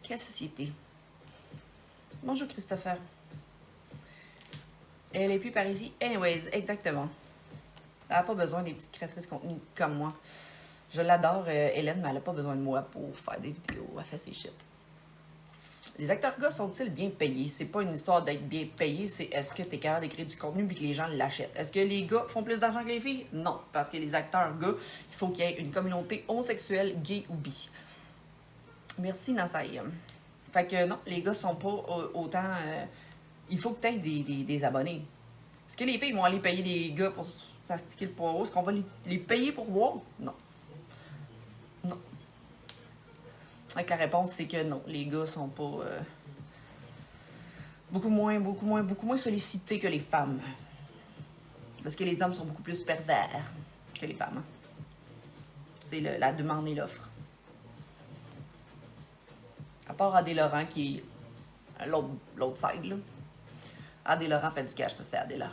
Quelle société? Bonjour Christopher. Elle est plus par ici. Anyways, exactement. Elle n'a pas besoin des petites créatrices de contenu comme moi. Je l'adore, Hélène, mais elle n'a pas besoin de moi pour faire des vidéos. Elle fait ses shit. Les acteurs gars sont-ils bien payés? C'est pas une histoire d'être bien payé, c'est est-ce que tu es capable d'écrire du contenu et que les gens l'achètent? Est-ce que les gars font plus d'argent que les filles? Non, parce que les acteurs gars, il faut qu'il y ait une communauté homosexuelle, gay ou bi. Merci, Nasaï. Fait que non, les gars sont pas autant... il faut que tu aies des abonnés. Est-ce que les filles vont aller payer des gars pour s'astiquer le poireau? Est-ce qu'on va les payer pour voir? Non. Non. Fait que la réponse, c'est que non, les gars sont pas... beaucoup moins sollicités que les femmes. Parce que les hommes sont beaucoup plus pervers que les femmes. C'est la demande et l'offre. À part Adé Laurent qui est l'autre side, là. Adé Laurent fait du cash parce que c'est Adé Laurent.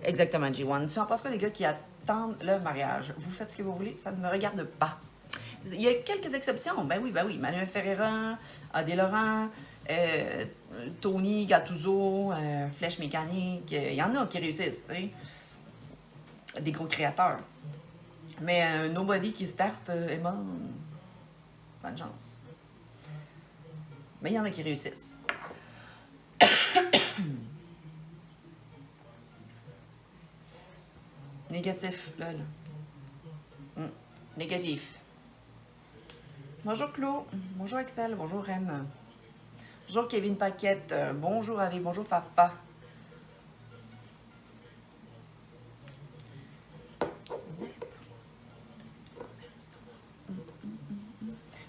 Exactement, G1. Tu en penses quoi des gars qui attendent le mariage? Vous faites ce que vous voulez, ça ne me regarde pas. Il y a quelques exceptions. Ben oui. Manuel Ferreira, Adé Laurent, Tony Gattuso, Flèche Mécanique. Il y en a qui réussissent, tu sais. Des gros créateurs. Mais nobody qui start est mort. Bonne chance. Mais il y en a qui réussissent. Négatif, là. Négatif. Bonjour Claude. Bonjour Axel. Bonjour Rem. Bonjour Kevin Paquette. Bonjour Avi. Bonjour Papa.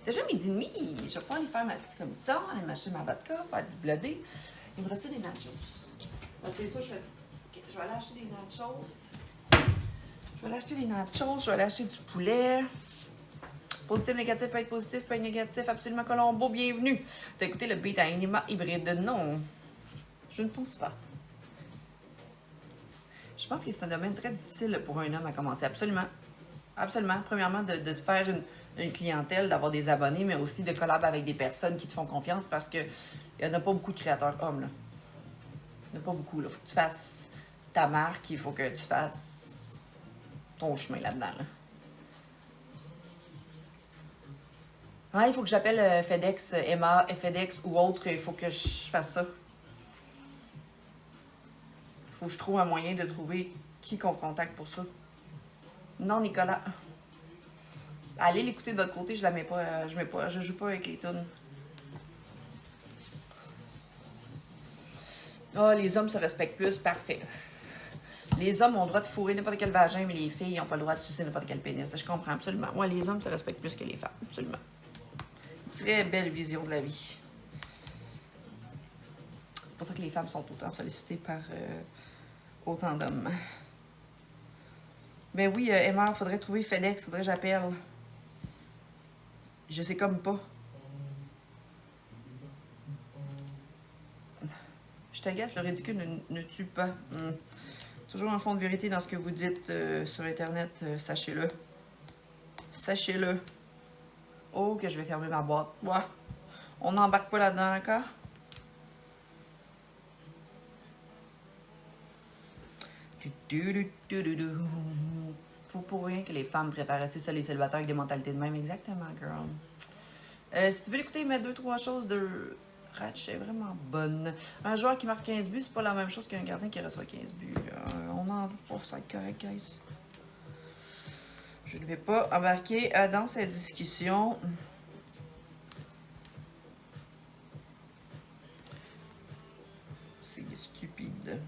Déjà midi et demi, je vais pas aller faire ma petite commission, aller m'acheter ma vodka, faire du blodé. Il me reste des nachos. C'est ça, je vais aller acheter des nachos. Je vais aller acheter des nachos, je vais aller acheter du poulet. Positif, négatif, peut être positif, peut être négatif. Absolument Colombo, bienvenue. Tu as écouté le beat à Anima hybride? Non, je ne pense pas. Je pense que c'est un domaine très difficile pour un homme à commencer. Absolument. Absolument. Premièrement, de faire une clientèle, d'avoir des abonnés, mais aussi de collaborer avec des personnes qui te font confiance parce qu'il n'y en a pas beaucoup de créateurs hommes. Là. Il n'y en a pas beaucoup. Il faut que tu fasses ta marque, il faut que tu fasses ton chemin là-dedans. Là. Ah, il faut que j'appelle FedEx, Emma, FedEx ou autre. Il faut que je fasse ça. Il faut que je trouve un moyen de trouver qui qu'on contacte pour ça. Non, Nicolas. Allez l'écouter de votre côté, je la mets pas, je joue pas avec les tunes. Ah, les hommes se respectent plus, parfait. Les hommes ont le droit de fourrer n'importe quel vagin, mais les filles n'ont pas le droit de sucer n'importe quel pénis. Je comprends absolument. Moi, les hommes se respectent plus que les femmes, absolument. Très belle vision de la vie. C'est pour ça que les femmes sont autant sollicitées par autant d'hommes. Ben oui, Emma, faudrait trouver FedEx, faudrait que j'appelle. Je sais comme pas. Je t'agace, le ridicule ne tue pas. Toujours un fond de vérité dans ce que vous dites sur Internet, sachez-le. Sachez-le. Oh, que je vais fermer ma boîte. Ouais. On n'embarque pas là-dedans, d'accord? Pour rien que les femmes préfèrent rester seules les célibataires avec des mentalités de même. Exactement, girl. Si tu veux écouter mes 2-3 choses de Ratch, est vraiment bonne. Un joueur qui marque 15 buts, c'est pas la même chose qu'un gardien qui reçoit 15 buts. On en doute pas, ça va être correct, guys. Je ne vais pas embarquer dans cette discussion. C'est stupide.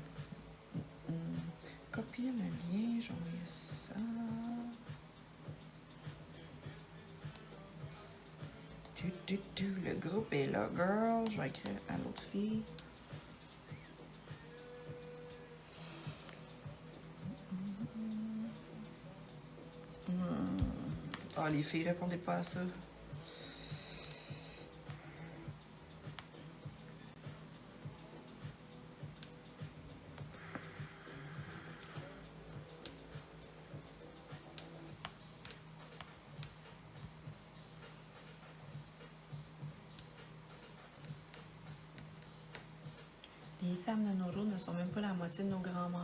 Copier le lien, j'envoie ça. Le groupe est là, girl. Je vais écrire à l'autre fille. Ah, les filles, répondez pas à ça. femmes de nos jours ne sont même pas la moitié de nos grands-mères.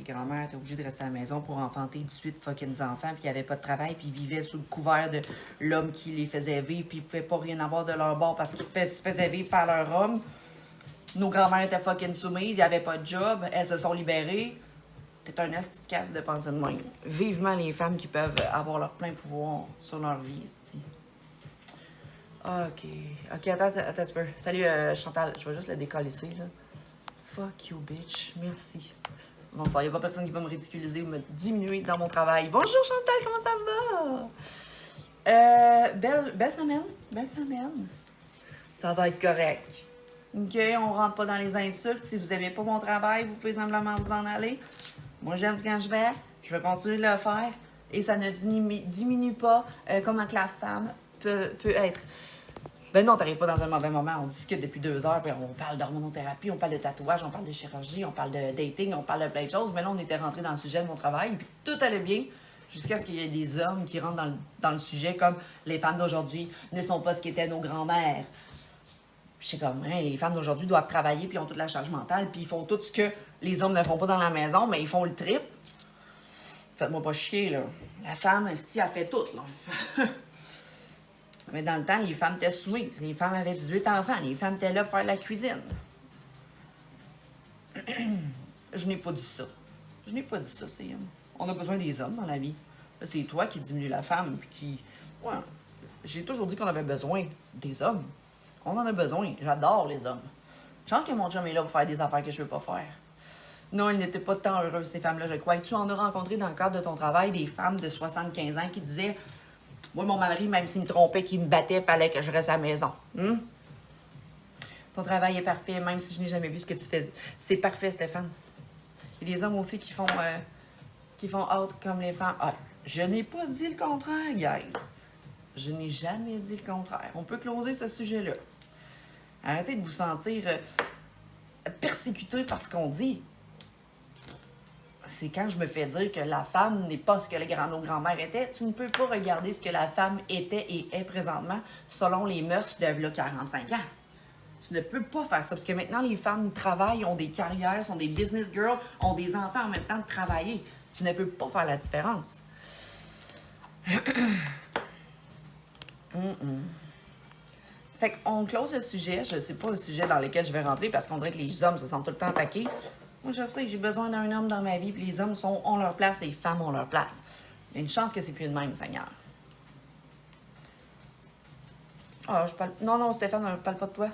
Grand-mère était obligée de rester à la maison pour enfanter 18 fucking enfants, puis il n'y avait pas de travail, puis ils vivaient sous le couvert de l'homme qui les faisait vivre, puis ils ne pouvaient pas rien avoir de leur bord parce qu'ils se faisaient vivre par leur homme. Nos grand-mères étaient fucking soumises, il n'y avait pas de job, elles se sont libérées. T'es un asti de cave de penser de même. Vivement les femmes qui peuvent avoir leur plein pouvoir sur leur vie, esti. OK. OK, attends un petit peu. Salut, Chantal. Je vais juste le décalisser, là. Fuck you, bitch. Merci. Bonsoir, il n'y a pas personne qui va me ridiculiser ou me diminuer dans mon travail. Bonjour Chantal, comment ça va? Belle semaine, belle semaine. Ça va être correct. OK, on rentre pas dans les insultes. Si vous n'aimez pas mon travail, vous pouvez simplement vous en aller. Moi, j'aime quand je vais continuer de le faire. Et ça ne diminue pas comment que la femme peut être. Ben non, t'arrives pas dans un mauvais moment. On discute depuis 2 heures, puis on parle d'hormonothérapie, on parle de tatouage, on parle de chirurgie, on parle de dating, on parle de plein de choses. Mais là, on était rentré dans le sujet de mon travail, puis tout allait bien, jusqu'à ce qu'il y ait des hommes qui rentrent dans le sujet comme les femmes d'aujourd'hui ne sont pas ce qu'étaient nos grands-mères. Je sais comme, hein, les femmes d'aujourd'hui doivent travailler, puis ont toute la charge mentale, puis ils font tout ce que les hommes ne font pas dans la maison, mais ils font le trip. Faites-moi pas chier, là. La femme, esti, elle fait tout, là. Mais dans le temps, les femmes étaient soumises. Les femmes avaient 18 enfants. Les femmes étaient là pour faire la cuisine. Je n'ai pas dit ça. Je n'ai pas dit ça, c'est... On a besoin des hommes dans la vie. Là, c'est toi qui diminue la femme, puis qui... Ouais. J'ai toujours dit qu'on avait besoin des hommes. On en a besoin. J'adore les hommes. Je pense que mon chum est là pour faire des affaires que je veux pas faire. Non, ils n'étaient pas tant heureux, ces femmes-là, je crois. Et tu en as rencontré dans le cadre de ton travail des femmes de 75 ans qui disaient... Moi, mon mari, même s'il me trompait, qu'il me battait, fallait que je reste à la maison. Ton travail est parfait, même si je n'ai jamais vu ce que tu fais. C'est parfait, Stéphane. Il y a des hommes aussi qui font out comme les femmes. Ah, je n'ai pas dit le contraire, guys. Je n'ai jamais dit le contraire. On peut closer ce sujet-là. Arrêtez de vous sentir persécuté par ce qu'on dit. C'est quand je me fais dire que la femme n'est pas ce que nos grands-mères étaient. Tu ne peux pas regarder ce que la femme était et est présentement selon les mœurs de là, 45 ans. Tu ne peux pas faire ça parce que maintenant, les femmes travaillent, ont des carrières, sont des business girls, ont des enfants en même temps de travailler. Tu ne peux pas faire la différence. Fait qu'on close le sujet. Je ne sais pas le sujet dans lequel je vais rentrer parce qu'on dirait que les hommes se sentent tout le temps attaqués. Moi, je sais que j'ai besoin d'un homme dans ma vie, puis les hommes ont leur place, les femmes ont leur place. Il y a une chance que c'est plus de même, Seigneur. Ah, je parle... Non, Stéphane, je parle pas de toi.